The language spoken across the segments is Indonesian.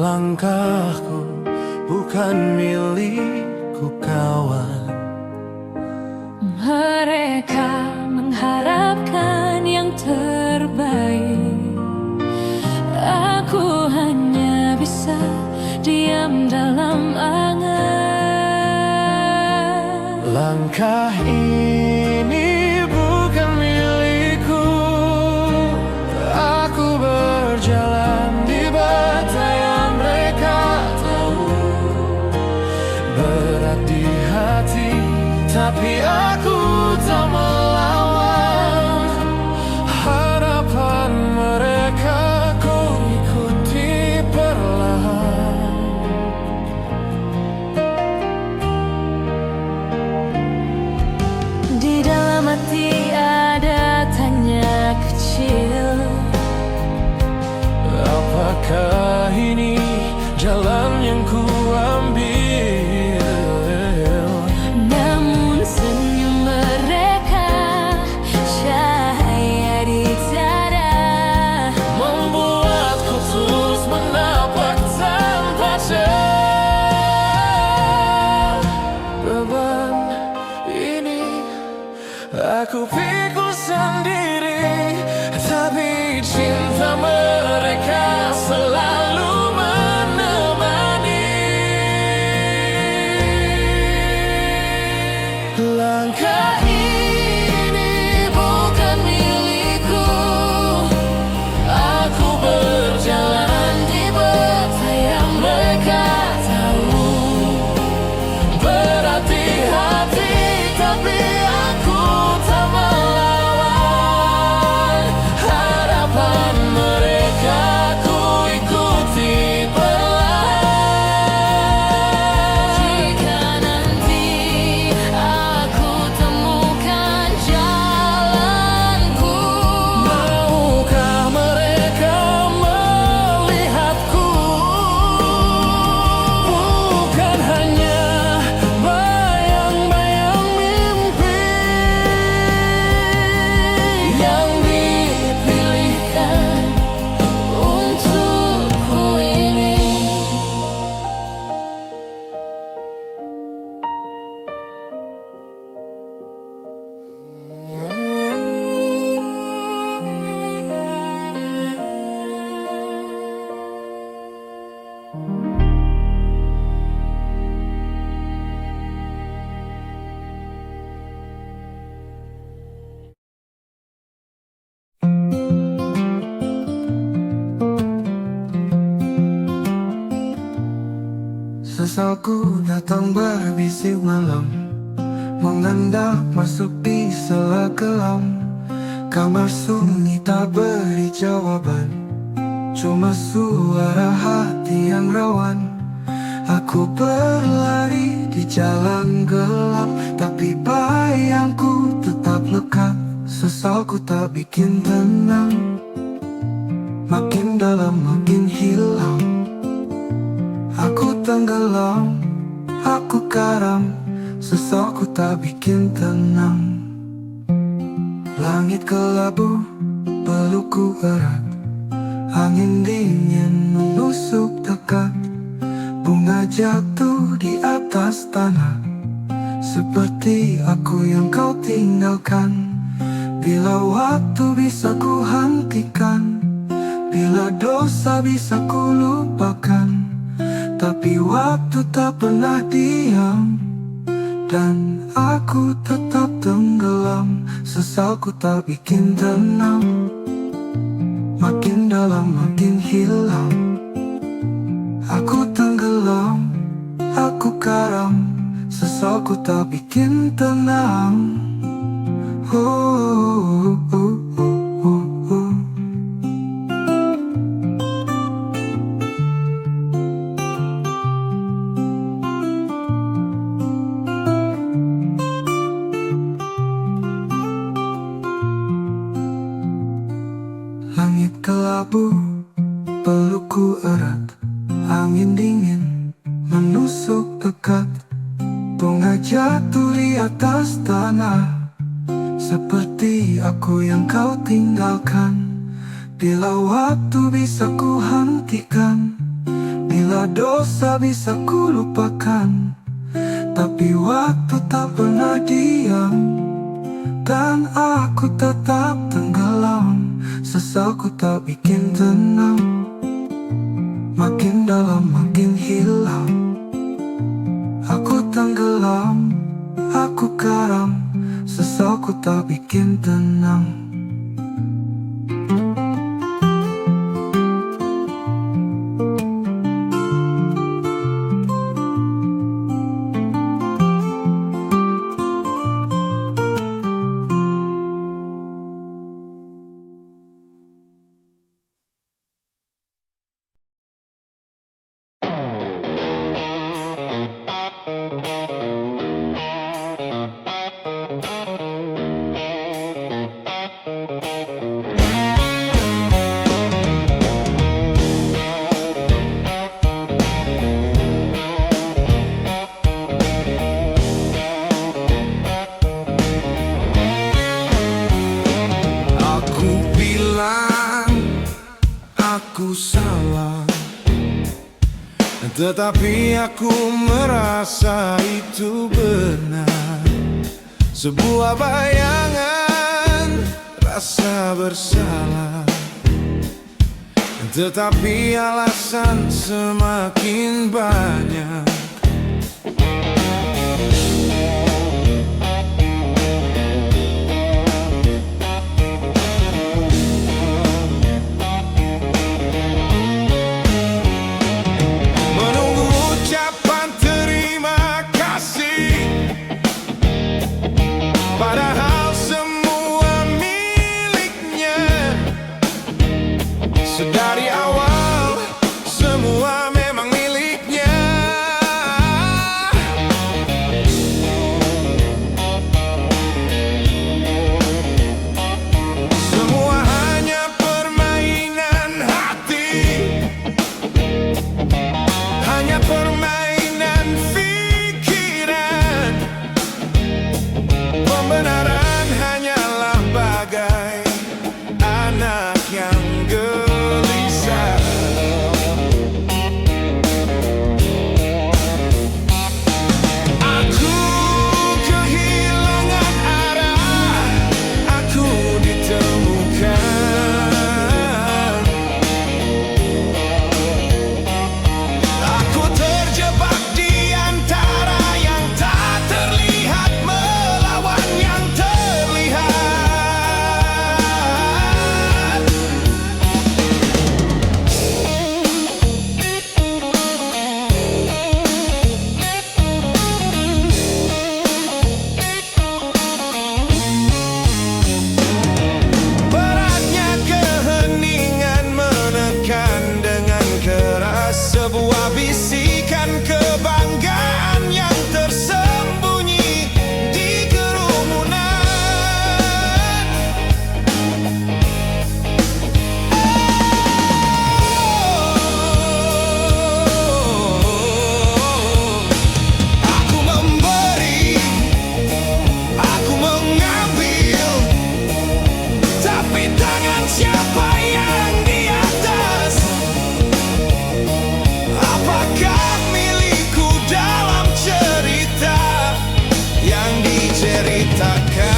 Langkahku bukan milikku kawan. Mereka mengharapkan yang terbaik. Aku hanya bisa diam dalam angan. Langkah ini bukan milikku. Aku berjalan di bata yang mereka tahu. Berat di hati, tapi aku tak melawan. Harapan mereka ku ikuti perlahan. Di dalam hati ada tanya kecil. Apakah ini jalan yang ku ambil? Namun senyum mereka cahaya di dada, Membuatku terus menapak tanpa celah. Beban ini aku pikul sendiri, tapi cinta mereka selalu menemani. Langkah ini bukan milikku. Aku berjalan di bata yang mereka tahu. Berat di hati, tapi aku tak melawan. Harapan mereka ku ikuti perlahan. jika nanti aku temukan jalanku, Maukah mereka melihatku? Bukan hanya bayang-bayang mimpi yang dipilihkan untukku ini. Sesalku datang berbisik malam, mengendap masuk di sela kelam. Kamar sunyi tak beri jawaban, cuma suara hati yang rawan. Aku berlari di jalan gelap, tapi bayangku tetap lekat. Sesalku tak bikin tenang, makin dalam makin hilang. Aku tenggelam, aku karam, sesalku tak bikin tenang. Langit kelabu, pelukku erat, angin dingin menusuk dekat. Bunga jatuh di atas tanah, seperti aku yang kau tinggalkan. Bila waktu bisa ku hentikan, bila dosa bisa ku lupakan, tapi waktu tak pernah diam, dan aku tetap tenggelam. Sesalku tak bikin tenang, makin dalam makin hilang. Aku tenggelam, aku karam, sesalku tak bikin tenang. Oh, oh, oh, oh, oh. Langit kelabu, pelukku erat, angin dingin menusuk dekat. Bunga jatuh di atas tanah, seperti aku yang kau tinggalkan. Bila waktu bisa ku hentikan, bila Bila dosa bisa kulupakan, tapi waktu tak pernah diam. Dan aku tetap tenggelam, sesalku tak bikin tenang. Makin dalam makin hilang. Aku tenggelam, aku karam, sesalku tak bikin tenang. Aku salah, tetapi aku merasa itu benar. Sebuah bayangan rasa bersalah, tetapi alasan semakin banyak. Padahal semua miliknya. Sedari awal semua memang miliknya. Semua hanya permainan hati, hanya permainan pikiran. Pembenaran hanyalah bagai anak yang gelisah. Aku kehilangan arah, aku ditemukan. Aku terjebak di antara yang tak terlihat melawan yang terlihat. Beratnya keheningan menekan dengan keras sebuah bisikan kebanggaan yang tersembunyi di kerumunan. Aku memberi, aku mengambil, tapi tangan siapa yang di atas? Apakah milikku dalam cerita yang diceritakan?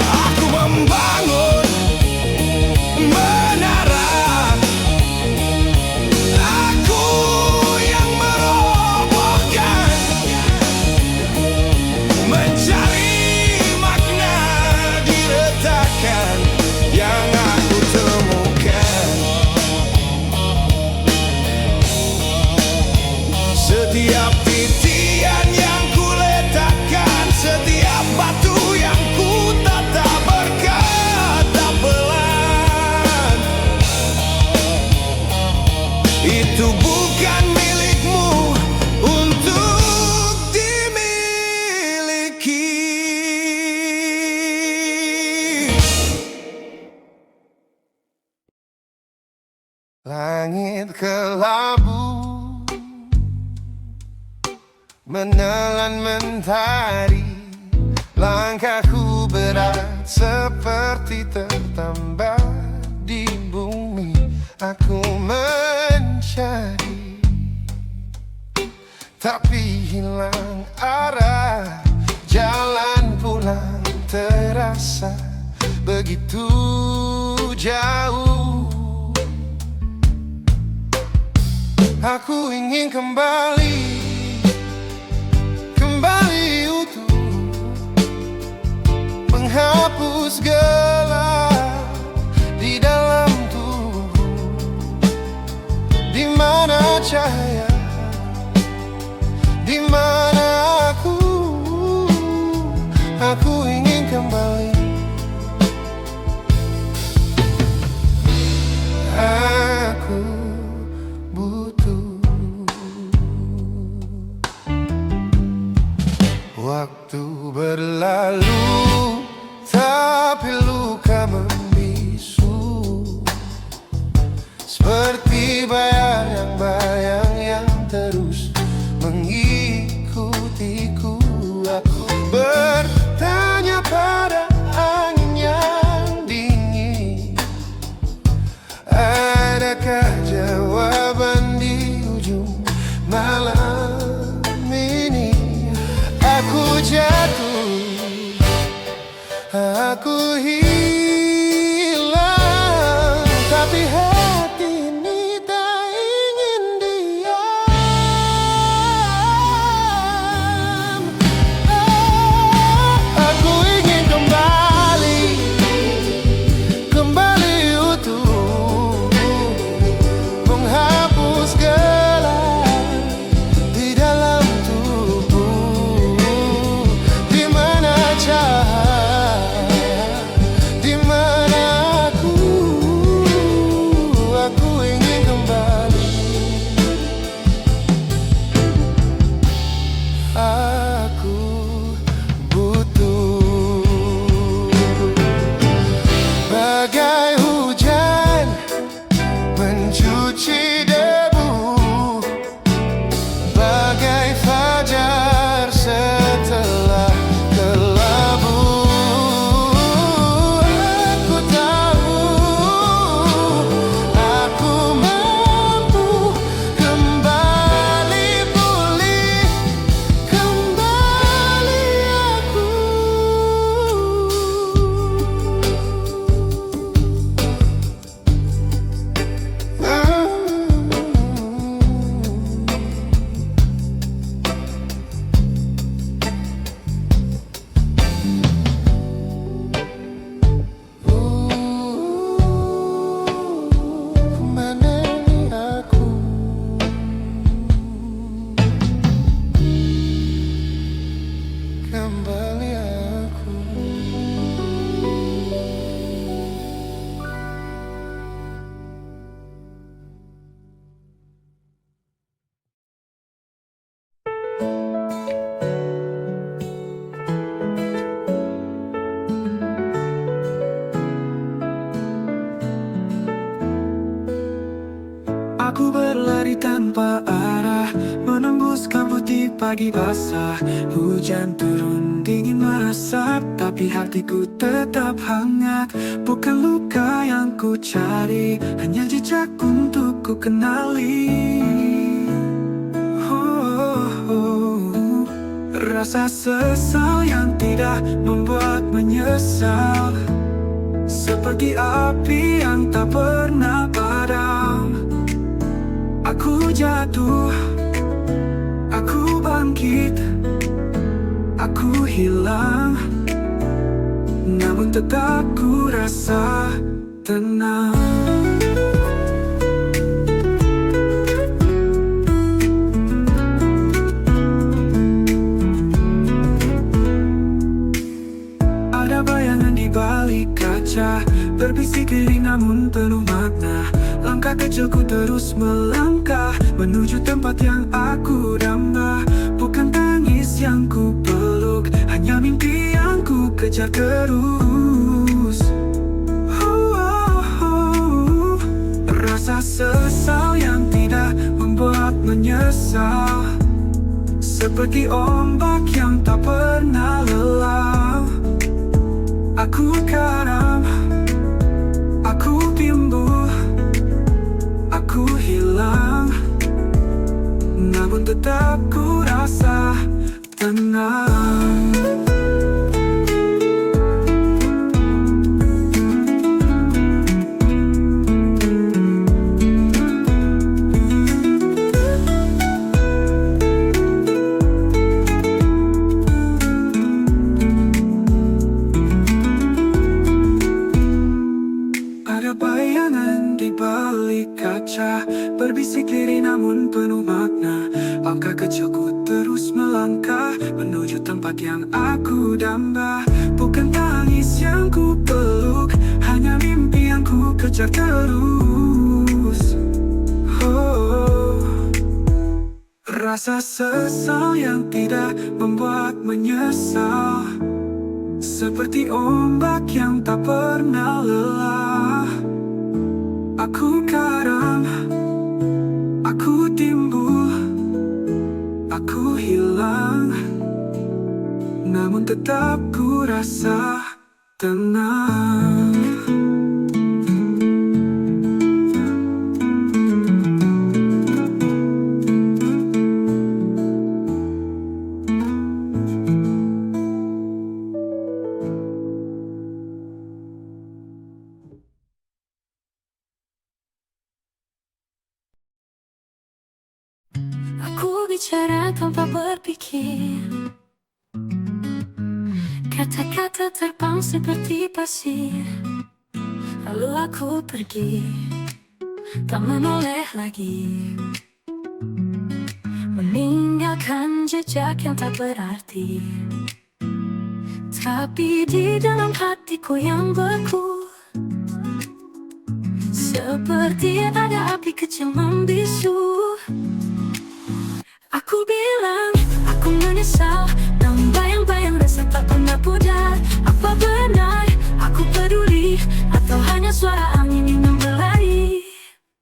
Aku membangun menara, aku yang merobohkan, mencari makna di retakan yang aku temukan. Setiap titian yang kuletakkan, setiap batu yang ku tata berkata pelan, itu bukan milikmu untuk dimiliki. Langit kelabu menelan mentari, langkahku berat seperti tertambat di Aku mencari, tapi hilang arah. Jalan pulang terasa begitu jauh. Aku ingin kembali utuh, menghapus gelap di dalam tubuh. Di mana cahaya, di mana aku ingin kembali. Aku butuh waktu berlalu, tapi luka membisu, seperti bayang-bayang yang terus mengikutiku. Aku bertanya pada angin yang dingin, adakah jawaban di ujung malam ini? Aku jatuh, aku hilang, tapi hati ini tak ingin diam. Aku ingin kembali utuh, menghapus gelap di dalam tubuh. Di mana cahaya, di mana aku ingin kembali. Aku butuh bagai hujan mencuci debu, bagai fajar setelah kelabu. Aku tahu aku mampu kembali pulih, kembali aku. Kemana aku? Kembali aku. Aku berlari tanpa arah, menembus kabut di pagi basah. Hujan turun dingin meresap, tapi hatiku tetap hangat. Bukan luka yang ku cari, hanya jejak untuk ku kenali. Rasa sesal yang tidak membuat menyesal, seperti api yang tak pernah padam. Aku jatuh, aku bangkit, aku hilang, namun tetap ku rasa tenang. Ada bayangan di balik kaca, berbisik diri namun penuh makna. Langkah kecilku terus melangkah menuju tempat yang aku damba. Bukan tangis yang ku peluk, hanya mimpi yang ku kejar terus. Rasa sesal yang tidak membuat menyesal, seperti ombak yang tak pernah lelah. Aku karam, aku timbuh, aku damba. Bukan tangis yang ku peluk, hanya mimpi yang ku kejar terus. Oh, rasa sesal yang tidak membuat menyesal, seperti ombak yang tak pernah lelah. Aku karam, aku timbul, aku hilang, namun tetap ku rasa tenang. Aku bicara tanpa berpikir, kata-kata terbang seperti pasir. Lalu aku pergi, tak menoleh lagi, meninggalkan jejak yang tak berarti. Tapi di dalam hatiku yang beku, seperti ada api kecil membisu. Aku bilang, aku menyesal, namun bayang-bayang rasa tak pernah pudar. Apa benar aku peduli, atau hanya suara angin yang membelai?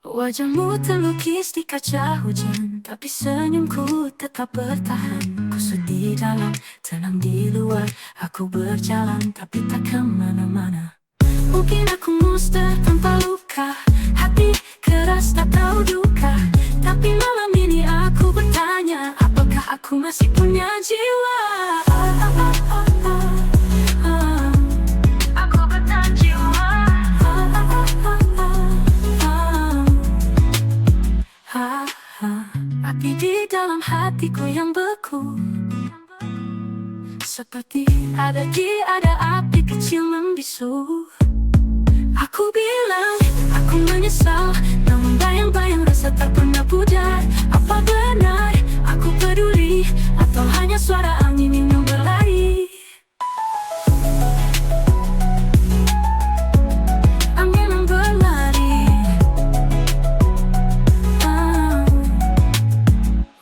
Wajahmu terlukis di kaca hujan, tapi senyumku tetap bertahan. Ku sedih dalam, tenang di luar. Aku berjalan, tapi tak kemana-mana. Mungkin aku monster tanpa luka, hati keras tak tahu duka. Tapi malam ini aku bertanya, apakah aku masih punya jiwa? Aku bertahan jiwa. Api di dalam hatiku yang beku, seperti ada api kecil membisu. Aku bilang, aku menyesal, namun bayang-bayang rasa tak pernah pudar. Apa benar aku peduli, atau hanya suara angin yang berlari? Angin yang berlari.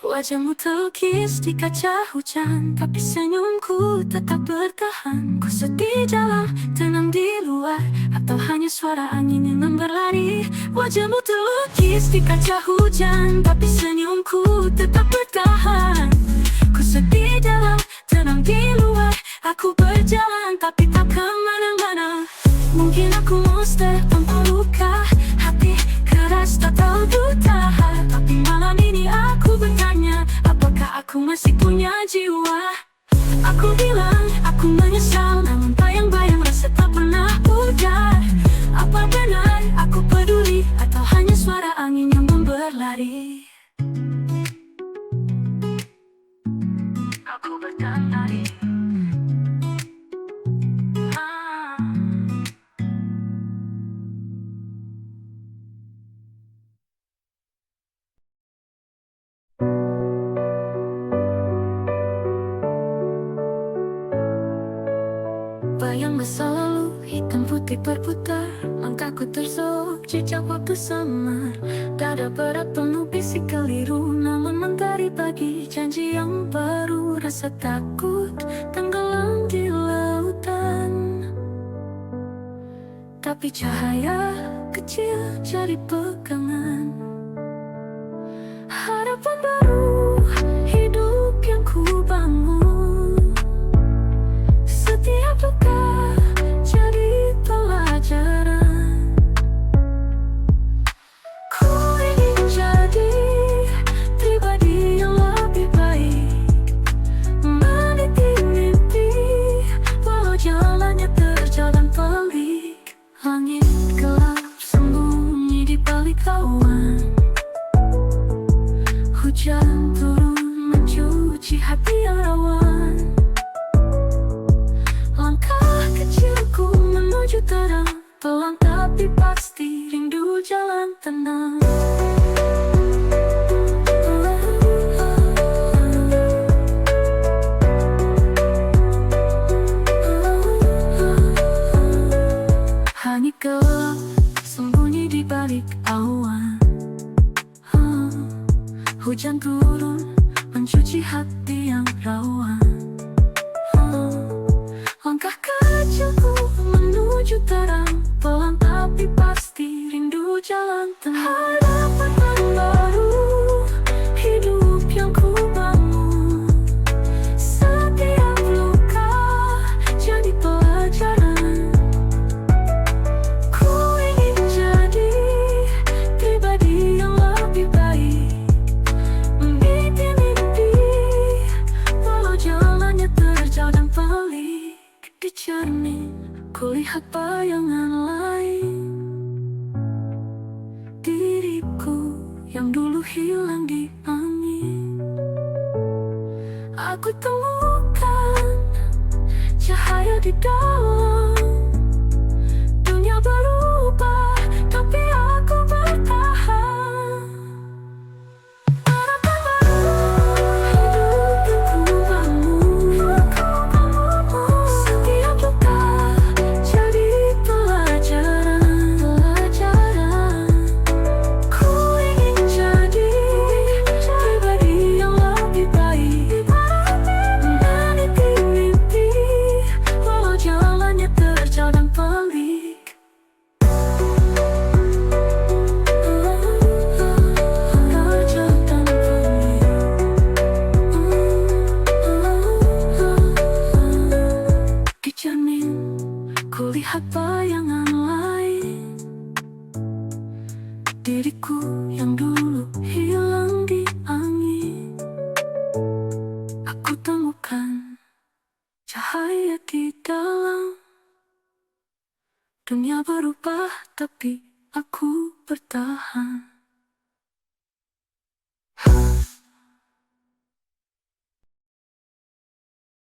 Wajahmu terlukis di kaca hujan, tapi senyumku tetap bertahan. Ku sedih dalam, tenang di luar, atau hanya suara angin yang berlari? Wajahmu terlukis di kaca hujan, tapi senyumku tetap bertahan. Ku sedih dalam, tenang di luar, aku berjalan tapi tak kemana-mana. Mungkin aku monster tanpa luka, hati keras tak tahu duta. Tapi malam ini aku bertanya, apakah aku masih punya jiwa? Aku bilang, aku menyesal, namun bayang-bayang rasa tak pernah pudar. Apa benar aku peduli, atau hanya suara angin yang berlari? Aku bertahan lari. Bayang masa lalu, hitam putih berputar. Langkahku tersok, jejak waktu samar. Dada berat penuh bisik keliru, namun mentari pagi, janji yang baru. Rasa takut tenggelam di lautan, tapi cahaya kecil jadi pegangan. Harapan baru, hidup yang ku bangun. Setiap luka jadi pelajaran. Ku ingin jadi pribadi yang lebih baik, meniti mimpi walau jalannya terjalan pelik. Langit gelap sembunyi di balik awan, hujan turun mencuci hati yang rawan. Langkah kecilku menuju terang, pelan tapi pasti, rindu jalan tenang. Hujan turun mencuci hati yang rawan. Langkah kecilku menuju terang, pelan tapi pasti, rindu jalan tenang. Harapan yang baru, hidup yang ku bangun. Setiap luka jadi pelajaran. Ku ingin jadi pribadi yang lebih baik, mimpi-mimpi walau jalannya terjal dan pelik. Di cermin kulihat bayangan lain, diriku yang dulu hilang di angin. Aku temukan cahaya di dalam dunia berubah, tapi aku bertahan. Harapan baru, hidup yang ku bangun. Setiap luka jadi pelajaran. Ku ingin jadi pribadi yang lebih baik, mimpi-mimpi walau jalannya terjal dan pelik. Terjal dan pelik. Di cermin kulihat bayangan lain, diriku yang dulu hilang di angin. Aku temukan cahaya di dalam dunia berubah, tapi aku bertahan.